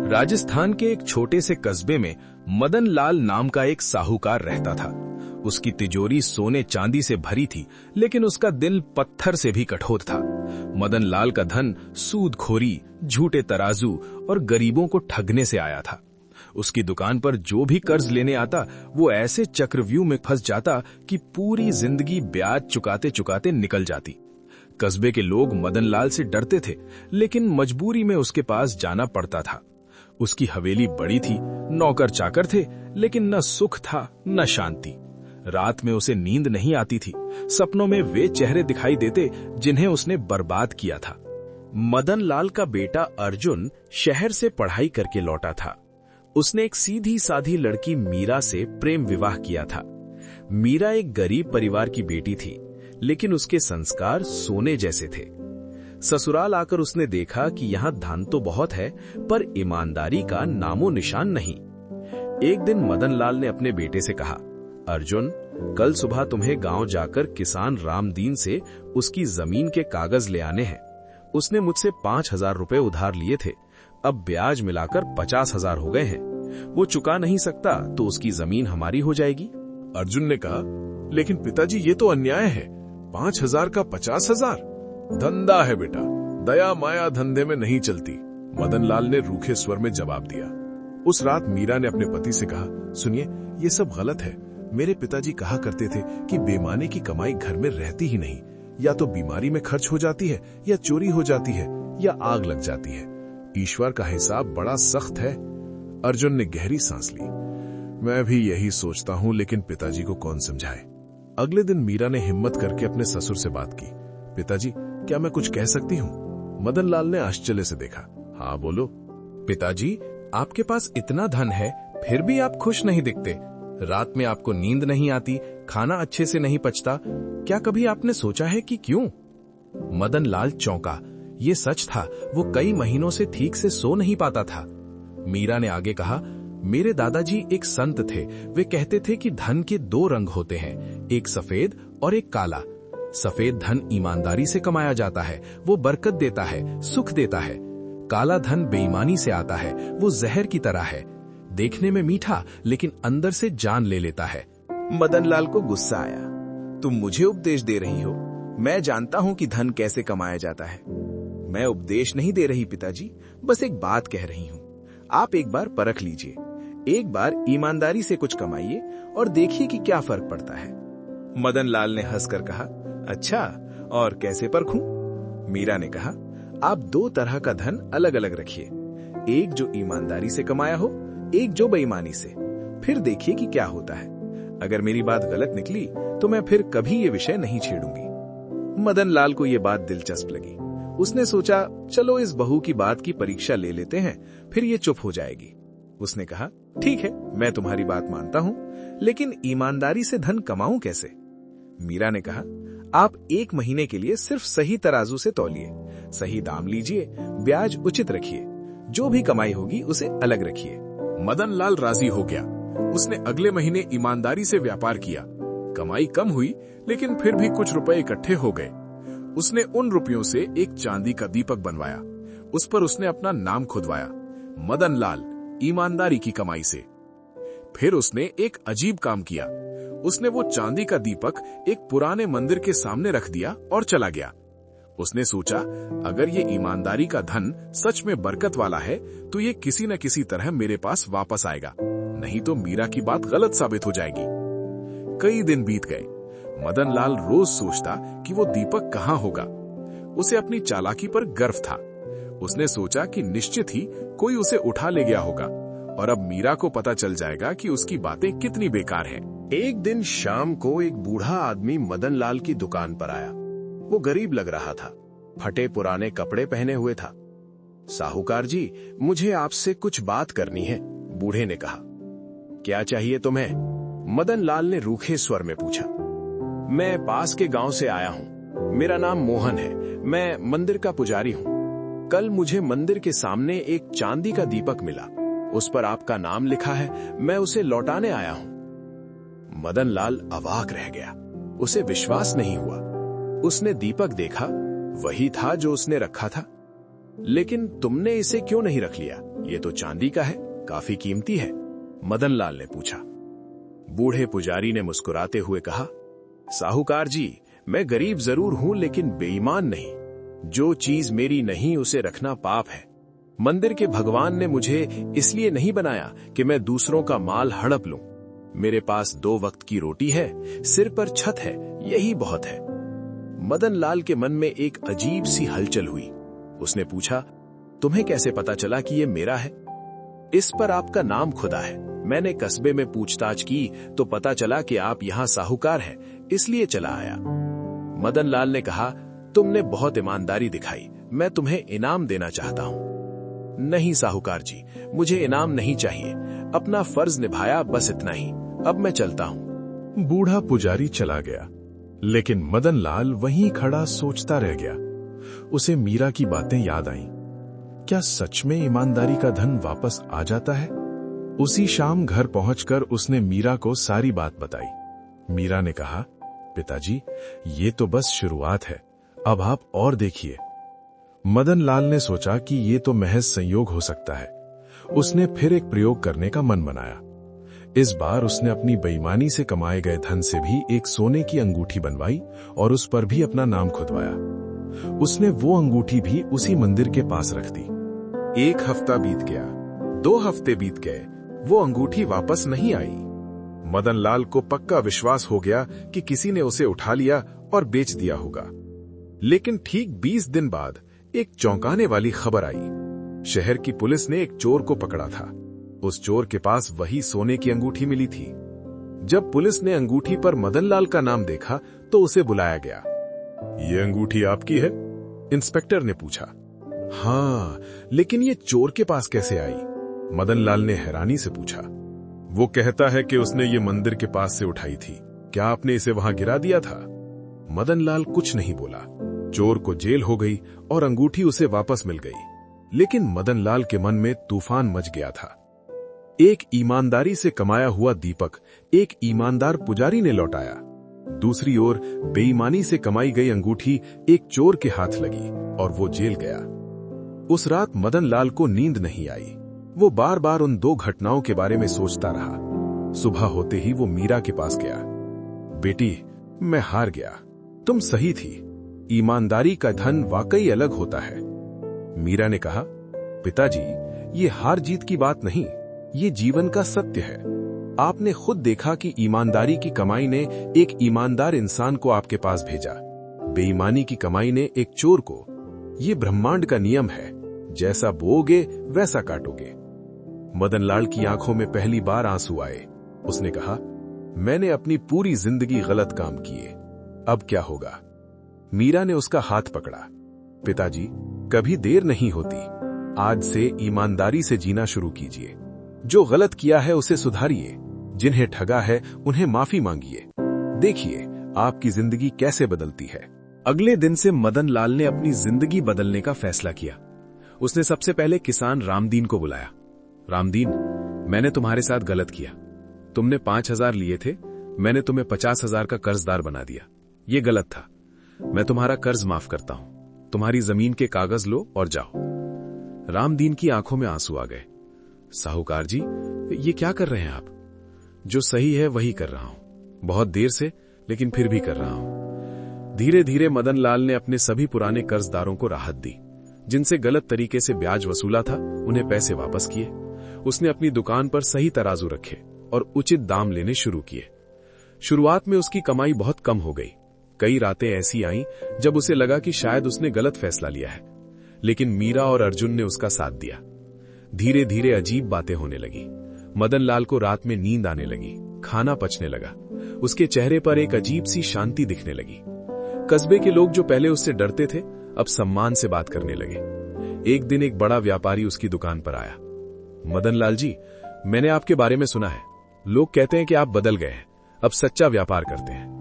राजस्थान के एक छोटे से कस्बे में मदन लाल नाम का एक साहूकार रहता था। उसकी तिजोरी सोने चांदी से भरी थी, लेकिन उसका दिल पत्थर से भी कठोर था। मदन लाल का धन सूदखोरी, झूठे तराजू और गरीबों को ठगने से आया था। उसकी दुकान पर जो भी कर्ज लेने आता, वो ऐसे चक्रव्यूह में फंस जाता कि पूरी जिंदगी ब्याज चुकाते चुकाते निकल जाती। कस्बे के लोग मदन लाल से डरते थे, लेकिन मजबूरी में उसके पास जाना पड़ता था। उसकी हवेली बड़ी थी, नौकर चाकर थे, लेकिन न सुख था न शांति। रात में उसे नींद नहीं आती थी। सपनों में वे चेहरे दिखाई देते जिन्हें उसने बर्बाद किया था। मदन लाल का बेटा अर्जुन शहर से पढ़ाई करके लौटा था। उसने एक सीधी साधी लड़की मीरा से प्रेम विवाह किया था। मीरा एक गरीब परिवार की बेटी थी, लेकिन उसके संस्कार सोने जैसे थे। ससुराल आकर उसने देखा कि यहाँ धन तो बहुत है, पर ईमानदारी का नामो निशान नहीं। एक दिन मदन लाल ने अपने बेटे से कहा, अर्जुन, कल सुबह तुम्हें गांव जाकर किसान रामदीन से उसकी जमीन के कागज ले आने हैं। उसने मुझसे 5,000 रुपए उधार लिए थे, अब ब्याज मिलाकर 50,000 हो गए हैं। वो चुका नहीं सकता तो उसकी जमीन हमारी हो जाएगी। अर्जुन ने कहा, लेकिन पिताजी ये तो अन्याय है। 5,000 का 50,000? धंधा है बेटा, दया माया धंधे में नहीं चलती। मदन लाल ने रूखे स्वर में जवाब दिया। उस रात मीरा ने अपने पति से कहा, सुनिए, ये सब गलत है। मेरे पिताजी कहा करते थे कि बेईमानी की कमाई घर में रहती ही नहीं, या तो बीमारी में खर्च हो जाती है, या चोरी हो जाती है, या आग लग जाती है। ईश्वर का हिसाब बड़ा सख्त है। अर्जुन ने गहरी सांस ली। मैं भी यही सोचता हूं, लेकिन पिताजी को कौन समझाए। अगले दिन मीरा ने हिम्मत करके अपने ससुर से बात की। पिताजी, क्या मैं कुछ कह सकती हूँ? मदन लाल ने आश्चर्य से देखा। हाँ बोलो। पिताजी, आपके पास इतना धन है, फिर भी आप खुश नहीं दिखते। रात में आपको नींद नहीं आती, खाना अच्छे से नहीं पचता। क्या कभी आपने सोचा है कि क्यों? मदन लाल चौंका। ये सच था, वो कई महीनों से ठीक से सो नहीं पाता था। मीरा ने आगे कहा, मेरे दादाजी एक संत थे। वे कहते थे कि धन के 2 रंग होते हैं, एक सफेद और एक काला। सफेद धन ईमानदारी से कमाया जाता है, वो बरकत देता है, सुख देता है। काला धन बेईमानी से आता है, वो जहर की तरह है, देखने में मीठा लेकिन अंदर से जान ले लेता है। मदन लाल को गुस्सा आया। तुम मुझे उपदेश दे रही हो? मैं जानता हूं कि धन कैसे कमाया जाता है। मैं उपदेश नहीं दे रही पिताजी, बस एक बात कह रही हूं। आप एक बार परख लीजिए, एक बार ईमानदारी से कुछ कमाइए और देखिए कि क्या फर्क पड़ता है। मदन लाल ने हंसकर कहा, अच्छा, और कैसे परखूं? मीरा ने कहा, आप 2 तरह का धन अलग अलग रखिए, एक जो ईमानदारी से कमाया हो, एक जो बेईमानी से। फिर देखिए कि क्या होता है। अगर मेरी बात गलत निकली तो मैं फिर कभी ये विषय नहीं छेड़ूंगी। मदन लाल को ये बात दिलचस्प लगी। उसने सोचा, चलो इस बहू की बात की परीक्षा ले लेते हैं, फिर ये चुप हो जाएगी। उसने कहा, ठीक है, मैं तुम्हारी बात मानता हूं, लेकिन ईमानदारी से धन कमाऊं कैसे? मीरा ने कहा, आप 1 महीने के लिए सिर्फ सही तराजू से तौलिए, सही दाम लीजिए, ब्याज उचित रखिए, जो भी कमाई होगी उसे अलग रखिए। मदन लाल राजी हो गया। उसने अगले महीने ईमानदारी से व्यापार किया। कमाई कम हुई, लेकिन फिर भी कुछ रुपए इकट्ठे हो गए। उसने उन रुपयों से एक चांदी का दीपक बनवाया। उस पर उसने अपना नाम खुदवाया, मदन लाल, ईमानदारी की कमाई से। फिर उसने एक अजीब काम किया। उसने वो चांदी का दीपक एक पुराने मंदिर के सामने रख दिया और चला गया। उसने सोचा, अगर ये ईमानदारी का धन सच में बरकत वाला है तो ये किसी न किसी तरह मेरे पास वापस आएगा, नहीं तो मीरा की बात गलत साबित हो जाएगी। कई दिन बीत गए। मदन लाल रोज सोचता कि वो दीपक कहाँ होगा। उसे अपनी चालाकी पर गर्व था। उसने सोचा कि निश्चित ही कोई उसे उठा ले गया होगा और अब मीरा को पता चल जाएगा कि उसकी बातें कितनी बेकार हैं। एक दिन शाम को एक बूढ़ा आदमी मदन लाल की दुकान पर आया। वो गरीब लग रहा था, फटे पुराने कपड़े पहने हुए था। साहूकार जी, मुझे आपसे कुछ बात करनी है, बूढ़े ने कहा। क्या चाहिए तुम्हें? मदन लाल ने रूखे स्वर में पूछा। मैं पास के गांव से आया हूं, मेरा नाम मोहन है, मैं मंदिर का पुजारी हूं। कल मुझे मंदिर के सामने एक चांदी का दीपक मिला, उस पर आपका नाम लिखा है, मैं उसे लौटाने आया हूं। मदन लाल अवाक रह गया, उसे विश्वास नहीं हुआ। उसने दीपक देखा, वही था जो उसने रखा था। लेकिन तुमने इसे क्यों नहीं रख लिया? ये तो चांदी का है, काफी कीमती है, मदन लाल ने पूछा। बूढ़े पुजारी ने मुस्कुराते हुए कहा, साहूकार जी, मैं गरीब जरूर हूं लेकिन बेईमान नहीं। जो चीज मेरी नहीं उसे रखना पाप है। मंदिर के भगवान ने मुझे इसलिए नहीं बनाया कि मैं दूसरों का माल हड़प लूं। मेरे पास 2 वक्त की रोटी है, सिर पर छत है, यही बहुत है। मदन लाल के मन में एक अजीब सी हलचल हुई। उसने पूछा, तुम्हें कैसे पता चला कि ये मेरा है? इस पर आपका नाम खुदा है। मैंने कस्बे में पूछताछ की तो पता चला कि आप यहां साहूकार हैं, इसलिए चला आया। मदन लाल ने कहा, तुमने बहुत ईमानदारी दिखाई, मैं तुम्हें इनाम देना चाहता हूं। नहीं साहूकार जी, मुझे इनाम नहीं चाहिए, अपना फर्ज निभाया, बस इतना ही, अब मैं चलता हूं। बूढ़ा पुजारी चला गया, लेकिन मदन लाल वहीं खड़ा सोचता रह गया। उसे मीरा की बातें याद आईं। क्या सच में ईमानदारी का धन वापस आ जाता है? उसी शाम घर पहुंचकर उसने मीरा को सारी बात बताई। मीरा ने कहा, पिताजी, ये तो बस शुरुआत है, अब आप और देखिए। मदन लाल ने सोचा कि ये तो महज संयोग हो सकता है। उसने फिर एक प्रयोग करने का मन बनाया। इस बार उसने अपनी बेईमानी से कमाए गए धन से भी एक सोने की अंगूठी बनवाई और उस पर भी अपना नाम खुदवाया। उसने वो अंगूठी भी उसी मंदिर के पास रख दी। 1 हफ्ता बीत गया, 2 हफ्ते बीत गए, वो अंगूठी वापस नहीं आई। मदन लाल को पक्का विश्वास हो गया कि किसी ने उसे उठा लिया और बेच दिया होगा। लेकिन ठीक 20 दिन बाद एक चौंकाने वाली खबर आई। शहर की पुलिस ने एक चोर को पकड़ा था। उस चोर के पास वही सोने की अंगूठी मिली थी। जब पुलिस ने अंगूठी पर मदन लाल का नाम देखा तो उसे बुलाया गया। ये अंगूठी आपकी है? इंस्पेक्टर ने पूछा। हाँ, लेकिन ये चोर के पास कैसे आई? मदन लाल ने हैरानी से पूछा। वो कहता है कि उसने ये मंदिर के पास से उठाई थी। क्या आपने इसे वहां गिरा दिया था? मदन लाल कुछ नहीं बोला। चोर को जेल हो गई और अंगूठी उसे वापस मिल गई। लेकिन मदन लाल के मन में तूफान मच गया था। एक ईमानदारी से कमाया हुआ दीपक एक ईमानदार पुजारी ने लौटाया। दूसरी ओर बेईमानी से कमाई गई अंगूठी एक चोर के हाथ लगी और वो जेल गया। उस रात मदन लाल को नींद नहीं आई। वो बार बार उन 2 घटनाओं के बारे में सोचता रहा। सुबह होते ही वो मीरा के पास गया। बेटी, मैं हार गया, तुम सही थी, ईमानदारी का धन वाकई अलग होता है। मीरा ने कहा, पिताजी, ये हार जीत की बात नहीं, ये जीवन का सत्य है। आपने खुद देखा कि ईमानदारी की कमाई ने एक ईमानदार इंसान को आपके पास भेजा, बेईमानी की कमाई ने एक चोर को। ये ब्रह्मांड का नियम है, जैसा बोओगे वैसा काटोगे। मदन लाल की आंखों में पहली बार आंसू आए। उसने कहा, मैंने अपनी पूरी जिंदगी गलत काम किए, अब क्या होगा? मीरा ने उसका हाथ पकड़ा। पिताजी, कभी देर नहीं होती, आज से ईमानदारी से जीना शुरू कीजिए। जो गलत किया है उसे सुधारिए, जिन्हें ठगा है उन्हें माफी मांगिए। देखिए आपकी जिंदगी कैसे बदलती है। अगले दिन से मदन लाल ने अपनी जिंदगी बदलने का फैसला किया। उसने सबसे पहले किसान रामदीन को बुलाया। रामदीन, मैंने तुम्हारे साथ गलत किया। तुमने 5,000 लिए थे, मैंने तुम्हें 50,000 का कर्जदार बना दिया। ये गलत था। मैं तुम्हारा कर्ज माफ करता हूं। तुम्हारी जमीन के कागज लो और जाओ। रामदीन की आंखों में आंसू आ गए। साहूकार जी, ये क्या कर रहे हैं आप? जो सही है वही कर रहा हूं, बहुत देर से, लेकिन फिर भी कर रहा हूं। धीरे धीरे मदन लाल ने अपने सभी पुराने कर्जदारों को राहत दी। जिनसे गलत तरीके से ब्याज वसूला था, उन्हें पैसे वापस किए। उसने अपनी दुकान पर सही तराजू रखे और उचित दाम लेने शुरू किए। शुरुआत में उसकी कमाई बहुत कम हो गई। कई रातें ऐसी आईं जब उसे लगा कि शायद उसने गलत फैसला लिया है, लेकिन मीरा और अर्जुन ने उसका साथ दिया। धीरे धीरे अजीब बातें होने लगी। मदन लाल को रात में नींद आने लगी, खाना पचने लगा। उसके चेहरे पर एक अजीब सी शांति दिखने लगी। कस्बे के लोग जो पहले उससे डरते थे, अब सम्मान से बात करने लगे। एक दिन एक बड़ा व्यापारी उसकी दुकान पर आया। मदन लाल जी, मैंने आपके बारे में सुना है। लोग कहते हैं कि आप बदल गए हैं, अब सच्चा व्यापार करते हैं।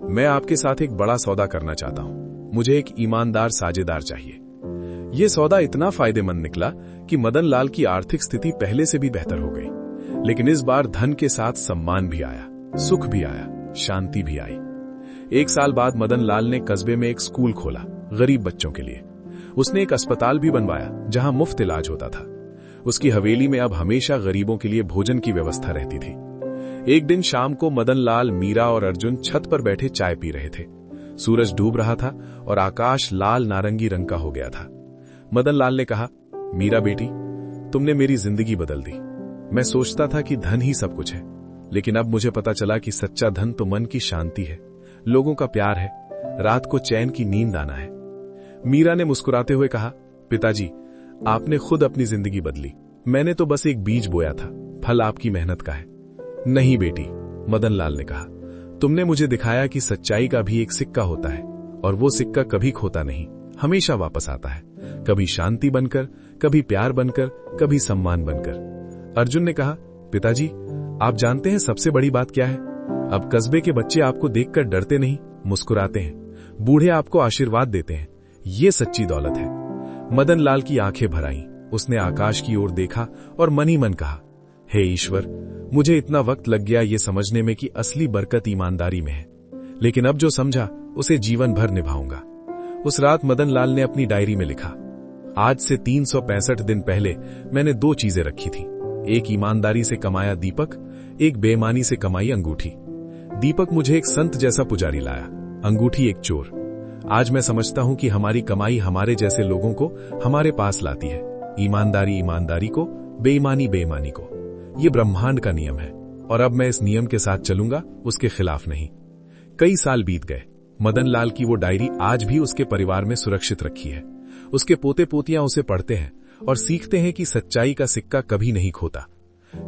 मैं आपके साथ एक बड़ा सौदा करना चाहता हूं। मुझे एक ईमानदार साझेदार चाहिए। यह सौदा इतना फायदेमंद निकला कि मदन लाल की आर्थिक स्थिति पहले से भी बेहतर हो गई। लेकिन इस बार धन के साथ सम्मान भी आया, सुख भी आया, शांति भी आई। 1 साल बाद मदन लाल ने कस्बे में एक स्कूल खोला, गरीब बच्चों के लिए। उसने एक अस्पताल भी बनवाया जहां मुफ्त इलाज होता था। उसकी हवेली में अब हमेशा गरीबों के लिए भोजन की व्यवस्था रहती थी। एक दिन शाम को मदन लाल, मीरा और अर्जुन छत पर बैठे चाय पी रहे थे। सूरज डूब रहा था और आकाश लाल नारंगी रंग का हो गया था। मदन लाल ने कहा, मीरा बेटी, तुमने मेरी जिंदगी बदल दी। मैं सोचता था कि धन ही सब कुछ है, लेकिन अब मुझे पता चला कि सच्चा धन तो मन की शांति है, लोगों का प्यार है, रात को चैन की नींद आना है। मीरा ने मुस्कुराते हुए कहा, पिताजी, आपने खुद अपनी जिंदगी बदली। मैंने तो बस एक बीज बोया था, फल आपकी मेहनत का है। नहीं बेटी, मदन लाल ने कहा, तुमने मुझे दिखाया कि सच्चाई का भी एक सिक्का होता है और वो सिक्का कभी खोता नहीं, हमेशा वापस आता है, कभी शांति बनकर, कभी प्यार बनकर, कभी सम्मान बनकर। अर्जुन ने कहा, पिताजी, आप जानते हैं सबसे बड़ी बात क्या है? अब कस्बे के बच्चे आपको देखकर डरते नहीं, मुस्कुराते हैं, बूढ़े आपको आशीर्वाद देते हैं। ये सच्ची दौलत है। मदन लाल की आंखें भर आईं। उसने आकाश की ओर देखा और मन ही मन कहा, हे ईश्वर, मुझे इतना वक्त लग गया ये समझने में कि असली बरकत ईमानदारी में है, लेकिन अब जो समझा उसे जीवन भर निभाऊंगा। उस रात मदन लाल ने अपनी डायरी में लिखा, आज से 365 दिन पहले मैंने 2 चीजें रखी थी, एक ईमानदारी से कमाया दीपक, एक बेईमानी से कमाई अंगूठी। दीपक मुझे एक संत जैसा पुजारी लाया, अंगूठी एक चोर। आज मैं समझता हूं कि हमारी कमाई हमारे जैसे लोगों को हमारे पास लाती है, ईमानदारी ईमानदारी को, बेईमानी बेईमानी को। ये ब्रह्मांड का नियम है और अब मैं इस नियम के साथ चलूंगा, उसके खिलाफ नहीं। कई साल बीत गए। मदन लाल की वो डायरी आज भी उसके परिवार में सुरक्षित रखी है। उसके पोते पोतियां उसे पढ़ते हैं और सीखते हैं कि सच्चाई का सिक्का कभी नहीं खोता।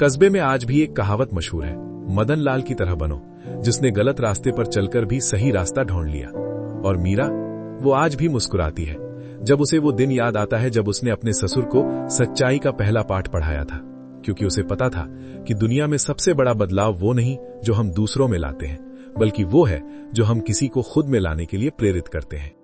कस्बे में आज भी एक कहावत मशहूर है, मदन लाल की तरह बनो, जिसने गलत रास्ते पर चलकर भी सही रास्ता ढूंढ लिया। और मीरा, वो आज भी मुस्कुराती है जब उसे वो दिन याद आता है जब उसने अपने ससुर को सच्चाई का पहला पाठ पढ़ाया था, क्योंकि उसे पता था कि दुनिया में सबसे बड़ा बदलाव वो नहीं जो हम दूसरों में लाते हैं, बल्कि वो है जो हम किसी को खुद में लाने के लिए प्रेरित करते हैं।